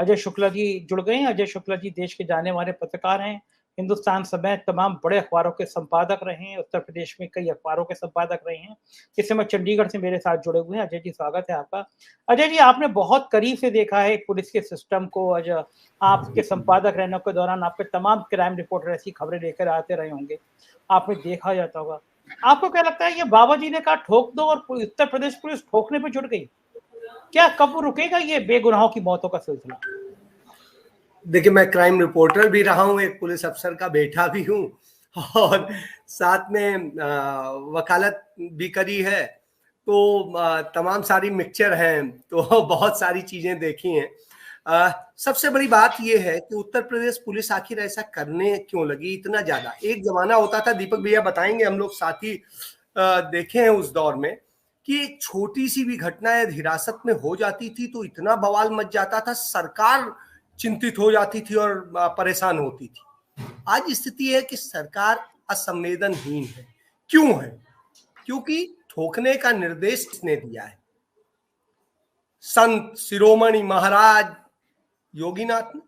अजय शुक्ला जी जुड़ गए हैं। अजय शुक्ला जी देश के जाने माने पत्रकार हैं। हिंदुस्तान समेत तमाम बड़े अखबारों के संपादक रहे हैं। उत्तर प्रदेश में कई अखबारों के संपादक रहे हैं। इस समय चंडीगढ़ से मेरे साथ जुड़े हुए हैं। अजय जी, स्वागत है आपका। अजय जी, आपने बहुत करीब से देखा है पुलिस के सिस्टम को। आज आपके संपादक रहने के दौरान आपके तमाम क्राइम रिपोर्टर ऐसी खबरें लेकर आते रहे होंगे, आपने देखा जाता होगा। आपको क्या लगता है, ये बाबा जी ने कहा ठोक दो और उत्तर प्रदेश पुलिस ठोकने पे जुट गई? क्या कब रुकेगा ये बेगुनाहों की मौतों का सिलसिला? देखिए, मैं क्राइम रिपोर्टर भी रहा हूँ, एक पुलिस अफसर का बेटा भी हूँ और साथ में वकालत भी करी है। तो तमाम सारी मिक्सचर हैं, तो बहुत सारी चीजें देखी हैं। सबसे बड़ी बात यह है कि उत्तर प्रदेश पुलिस आखिर ऐसा करने क्यों लगी इतना ज्यादा। एक जमाना होता था, दीपक भैया बताएंगे, हम लोग साथी देखे हैं उस दौर में, कि एक छोटी सी भी घटना हिरासत में हो जाती थी तो इतना बवाल मच जाता था, सरकार चिंतित हो जाती थी और परेशान होती थी। आज स्थिति है कि सरकार असंवेदनहीन है। क्यों है? क्योंकि ठोकने का निर्देश किसने दिया है? संत शिरोमणि महाराज योगीनाथ ने।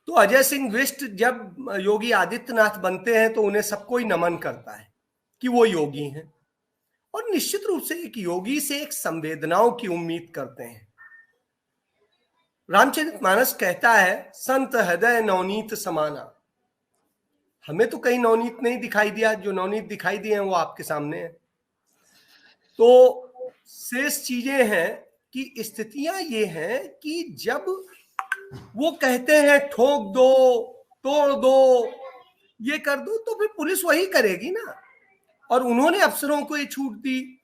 तो अजय सिंह बिष्ट जब योगी आदित्यनाथ बनते हैं तो उन्हें सबको ही नमन करता है कि वो योगी हैं, और निश्चित रूप से एक योगी से एक संवेदनाओं की उम्मीद करते हैं। रामचरितमानस कहता है, संत हृदय नवनीत समाना। हमें तो कहीं नवनीत नहीं दिखाई दिया, जो नवनीत दिखाई दिए हैं वो आपके सामने है। तो शेष चीजें हैं कि स्थितियां ये हैं कि जब वो कहते हैं ठोक दो, तोड़ दो, ये कर दो, तो फिर पुलिस वही करेगी ना। और उन्होंने अफसरों को ये छूट दी,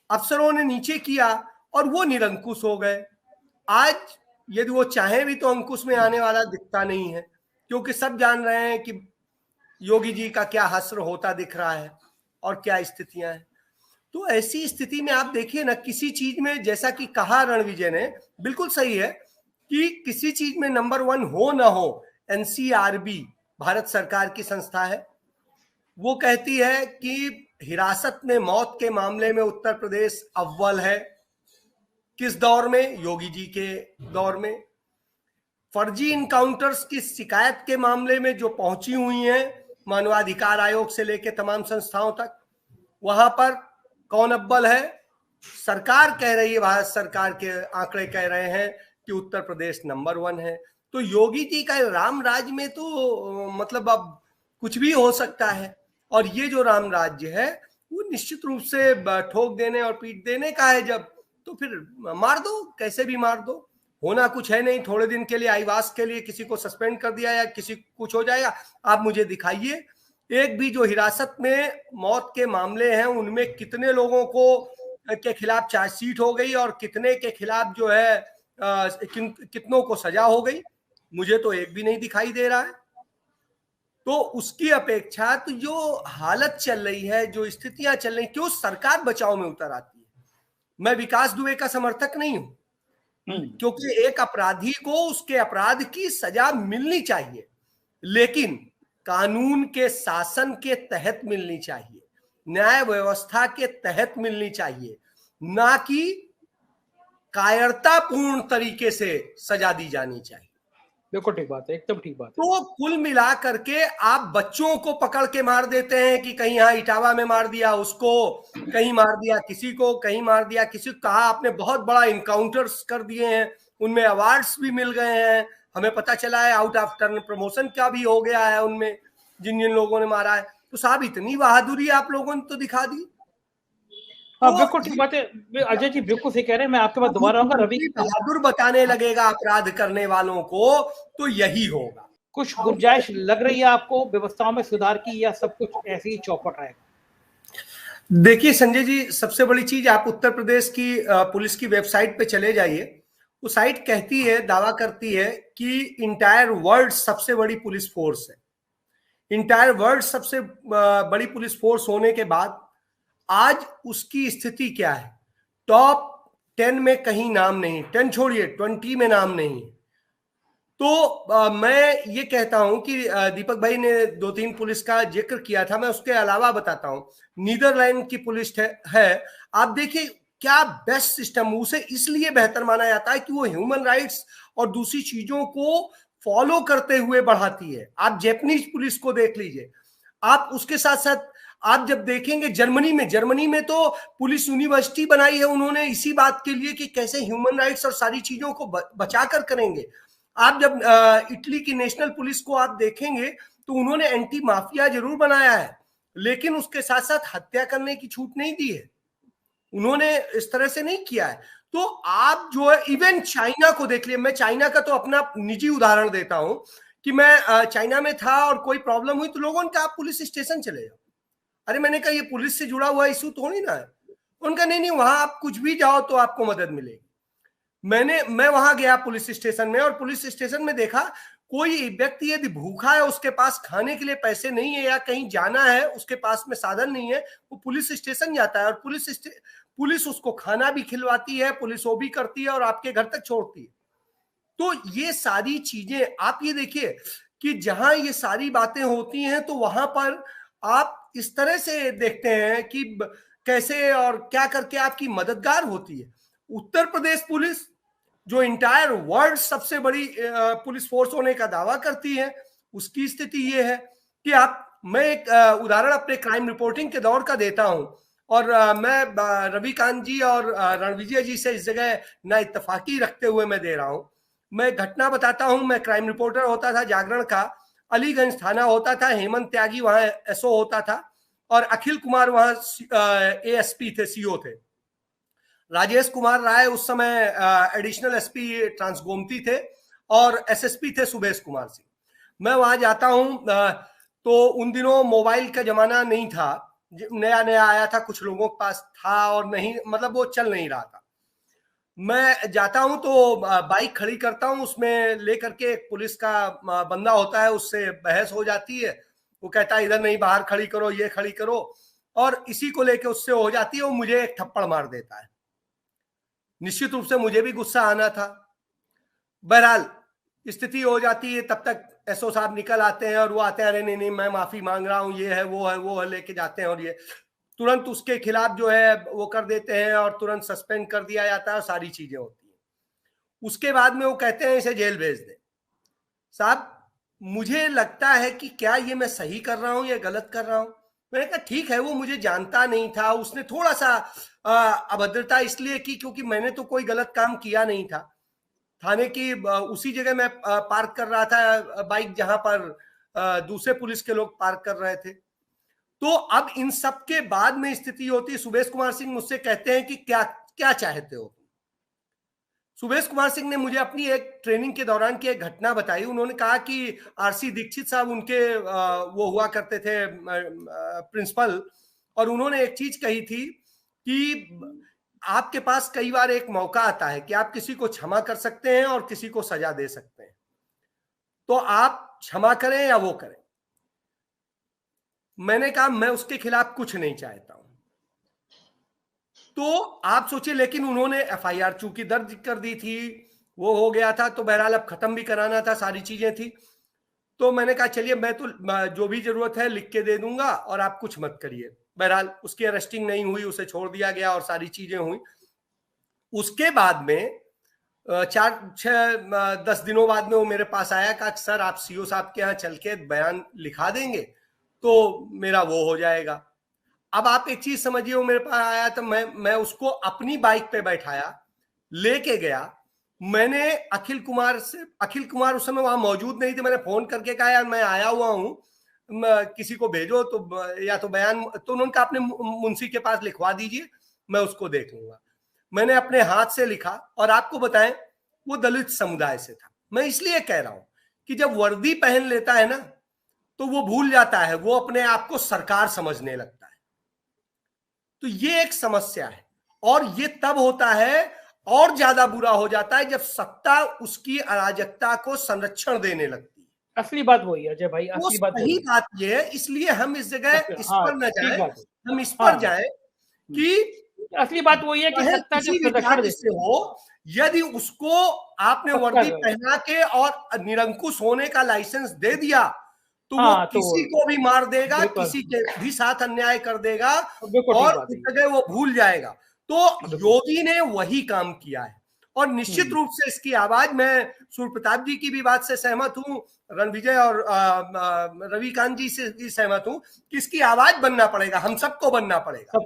अफसरों ने नीचे किया और वो निरंकुश हो गए। आज यदि वो चाहे भी तो अंकुश में आने वाला दिखता नहीं है, क्योंकि सब जान रहे हैं कि योगी जी का क्या हश्र होता दिख रहा है और क्या स्थितियां हैं। तो ऐसी स्थिति में आप देखिए ना, किसी चीज में, जैसा कि कहा रणविजय ने, बिल्कुल सही है कि किसी चीज में नंबर 1 हो ना हो, एनसीआरबी भारत सरकार की संस्था है, वो कहती है कि हिरासत में मौत के मामले में उत्तर प्रदेश अव्वल है। किस दौर में? योगी जी के दौर में। फर्जी इनकाउंटर्स की शिकायत के मामले में जो पहुंची हुई हैं मानवाधिकार आयोग से लेकर तमाम संस्थाओं तक, वहां पर कौन अव्वल है? सरकार कह रही है, भारत सरकार के आंकड़े कह रहे हैं कि उत्तर प्रदेश नंबर 1 है। तो योगी जी का राम राज्य में तो मतलब अब कुछ भी हो सकता है, और ये जो राम राज्य है वो निश्चित रूप से ठोक देने और पीट देने का है। जब तो फिर मार दो, कैसे भी मार दो, होना कुछ है नहीं। थोड़े दिन के लिए, आईवास के लिए किसी को सस्पेंड कर दिया या किसी कुछ हो जाएगा। आप मुझे दिखाइए एक भी जो हिरासत में मौत के मामले हैं उनमें कितने लोगों को के खिलाफ चार्जशीट हो गई और कितने के खिलाफ जो है कितनों को सजा हो गई। मुझे तो एक भी नहीं दिखाई दे रहा है। तो उसकी अपेक्षा तो जो हालत चल रही है, जो स्थितियां चल रही, क्यों सरकार बचाव में उतर आती है? मैं विकास दुबे का समर्थक नहीं हूं, क्योंकि एक अपराधी को उसके अपराध की सजा मिलनी चाहिए, लेकिन कानून के शासन के तहत मिलनी चाहिए, न्याय व्यवस्था के तहत मिलनी चाहिए, ना कि कायरतापूर्ण तरीके से सजा दी जानी चाहिए। बिल्कुल ठीक बात है, एकदम ठीक बात है। तो कुल मिला करके आप बच्चों को पकड़ के मार देते हैं कि कहीं यहाँ इटावा में मार दिया उसको, कहीं मार दिया किसी को, कहीं मार दिया किसी को। कहा आपने बहुत बड़ा इनकाउंटर्स कर दिए हैं, उनमें अवार्ड्स भी मिल गए हैं, हमें पता चला है आउट ऑफ टर्न प्रमोशन का भी हो गया है उनमें, जिन जिन लोगों ने मारा है। तो साहब इतनी बहादुरी आप लोगों ने तो दिखा दी। हाँ, बिल्कुल ठीक बात है। अजय जी बिल्कुल सही कह रहे हैं। मैं आपके पास दोबारा आऊंगा। रवि, बहादुर बताने लगेगा अपराध करने वालों को तो यही होगा। कुछ गुंजाइश लग रही है आपको व्यवस्थाओं में सुधार की, या सब कुछ ऐसे ही चौपट रहेगा? देखिए संजय जी, सबसे बड़ी चीज, आप उत्तर प्रदेश की पुलिस की वेबसाइट पे चले जाइए। वो साइट कहती है, दावा करती है कि इंटायर वर्ल्ड सबसे बड़ी पुलिस फोर्स है। इंटायर वर्ल्ड सबसे बड़ी पुलिस फोर्स होने के बाद आज उसकी स्थिति क्या है? टॉप 10 में कहीं नाम नहीं, 10 छोड़िए 20 में नाम नहीं। तो मैं ये कहता हूं कि दीपक भाई ने 2-3 पुलिस का जिक्र किया था, मैं उसके अलावा बताता हूं। नीदरलैंड की पुलिस है। आप देखिए क्या बेस्ट सिस्टम, उसे इसलिए बेहतर माना जाता है कि वो ह्यूमन राइट्स और दूसरी चीजों को फॉलो करते हुए बढ़ाती है। आप जापानीज पुलिस को देख लीजिए, आप उसके साथ साथ आप जब देखेंगे जर्मनी में तो पुलिस यूनिवर्सिटी बनाई है उन्होंने इसी बात के लिए कि कैसे ह्यूमन राइट्स और सारी चीजों को बचाकर करेंगे। आप जब इटली की नेशनल पुलिस को आप देखेंगे तो उन्होंने एंटी माफिया जरूर बनाया है, लेकिन उसके साथ साथ हत्या करने की छूट नहीं दी है, उन्होंने इस तरह से नहीं किया है। तो आप जो है इवन चाइना को देख लिए, मैं चाइना का तो अपना निजी उदाहरण देता हूं कि मैं चाइना में था और कोई प्रॉब्लम हुई तो लोगों ने कहा आप पुलिस स्टेशन चले जाओ। अरे मैंने कहा ये पुलिस से जुड़ा हुआ इशू थोड़ी ना है। उनका नहीं, वहां आप कुछ भी जाओ तो आपको मदद मिलेगी। मैं वहां गया पुलिस स्टेशन में, और पुलिस स्टेशन में देखा कोई व्यक्ति यदि भूखा है, उसके पास खाने के लिए पैसे नहीं है या कहीं जाना है उसके पास में साधन नहीं है, वो पुलिस स्टेशन जाता है और पुलिस उसको खाना भी खिलवाती है, पुलिस वो भी करती है और आपके घर तक छोड़ती है। तो ये सारी चीजें आप ये देखिए कि जहां ये सारी बातें होती हैं तो वहां पर आप इस तरह से देखते हैं कि कैसे और क्या करके आपकी मददगार होती है। उत्तर प्रदेश पुलिस जो इंटायर वर्ल्ड सबसे बड़ी पुलिस फोर्स होने का दावा करती है, उसकी स्थिति ये है कि मैं एक उदाहरण अपने क्राइम रिपोर्टिंग के दौर का देता हूं, और मैं रविकांत जी और रणविजय जी से इस जगह ना इत्तफाकी रखते हुए मैं दे रहा हूं। मैं घटना बताता हूं, मैं क्राइम रिपोर्टर होता था जागरण का, अलीगंज थाना होता था, हेमंत त्यागी वहां एसओ होता था और अखिल कुमार वहां एएसपी थे, सीओ थे। राजेश कुमार राय उस समय एडिशनल एसपी ट्रांसगोमती थे और एसएसपी थे सुबेश कुमार सिंह। मैं वहां जाता हूं तो उन दिनों मोबाइल का जमाना नहीं था, नया नया आया था, कुछ लोगों के पास था और नहीं, मतलब वो चल नहीं रहा था। मैं जाता हूं तो बाइक खड़ी करता हूं, उसमें लेकर के एक पुलिस का बंदा होता है, उससे बहस हो जाती है। वो कहता है इधर नहीं, बाहर खड़ी करो, ये खड़ी करो, और इसी को लेके उससे हो जाती है। वो मुझे एक थप्पड़ मार देता है। निश्चित रूप से मुझे भी गुस्सा आना था। बहरहाल स्थिति हो जाती है, तब तक एसओ साहब निकल आते हैं और वो आते हैं, अरे नहीं मैं माफी मांग रहा हूं, ये है वो है लेके जाते हैं, और ये तुरंत उसके खिलाफ जो है वो कर देते हैं और तुरंत सस्पेंड कर दिया जाता है और सारी चीजें होती हैं। उसके बाद में वो कहते हैं इसे जेल भेज दे। साहब मुझे लगता है कि क्या ये मैं सही कर रहा हूं या गलत कर रहा हूं। मैंने कहा ठीक है, वो मुझे जानता नहीं था, उसने थोड़ा सा अभद्रता इसलिए की क्योंकि मैंने तो कोई गलत काम किया नहीं था। थाने की उसी जगह मैं पार्क कर रहा था बाइक जहां पर दूसरे पुलिस के लोग पार्क कर रहे थे। तो अब इन सब के बाद में स्थिति होती है, सुबेश कुमार सिंह मुझसे कहते हैं कि क्या क्या चाहते हो। सुबेश कुमार सिंह ने मुझे अपनी एक ट्रेनिंग के दौरान की एक घटना बताई। उन्होंने कहा कि आरसी दीक्षित साहब उनके वो हुआ करते थे प्रिंसिपल, और उन्होंने एक चीज कही थी कि आपके पास कई बार एक मौका आता है कि आप किसी को क्षमा कर सकते हैं और किसी को सजा दे सकते हैं, तो आप क्षमा करें या वो करें। मैंने कहा मैं उसके खिलाफ कुछ नहीं चाहता हूं। तो आप सोचिए, लेकिन उन्होंने एफआईआर चूंकि दर्ज कर दी थी, वो हो गया था, तो बहरहाल अब खत्म भी कराना था, सारी चीजें थी। तो मैंने कहा चलिए मैं तो जो भी जरूरत है लिख के दे दूंगा और आप कुछ मत करिए। बहरहाल उसकी अरेस्टिंग नहीं हुई, उसे छोड़ दिया गया और सारी चीजें हुई। उसके बाद में 4-6-10 दिनों बाद में वो मेरे पास आया, कहा सर आप सीओ साहब के यहाँ चल के बयान लिखा देंगे तो मेरा वो हो जाएगा। अब आप एक चीज समझिए, वो मेरे पास आया तो मैं उसको अपनी बाइक पे बैठाया, लेके गया। मैंने अखिल कुमार उस समय वहां मौजूद नहीं थे, मैंने फोन करके कहा यार मैं आया हुआ हूं, किसी को भेजो तो, या तो बयान, तो उन्होंने कहा अपने मुंशी के पास लिखवा दीजिए, मैं उसको देख लूंगा। मैंने अपने हाथ से लिखा, और आपको बताएं वो दलित समुदाय से था। मैं इसलिए कह रहा हूं कि जब वर्दी पहन लेता है ना तो वो भूल जाता है, वो अपने आप को सरकार समझने लगता है। तो ये एक समस्या है, और ये तब होता है और ज्यादा बुरा हो जाता है जब सत्ता उसकी अराजकता को संरक्षण देने लगती है। असली बात वही है अजय भाई, असली बात सही बात ये है, इसलिए हम इस जगह इस पर न जाए, हम इस पर जाए कि असली बात वही है कि सत्ता किसी भी जाति से हो, यदि उसको आपने वर्दी पहना के और निरंकुश होने का लाइसेंस दे दिया तो वो किसी को भी मार देगा, किसी के भी साथ अन्याय कर देगा और उस जगह वो भूल जाएगा। तो योगी ने वही काम किया है और निश्चित रूप से इसकी आवाज, मैं सूर्य प्रताप जी की भी बात से सहमत हूं, रणविजय और रविकांत जी से भी सहमत हूं कि इसकी आवाज बनना पड़ेगा, हम सबको बनना पड़ेगा।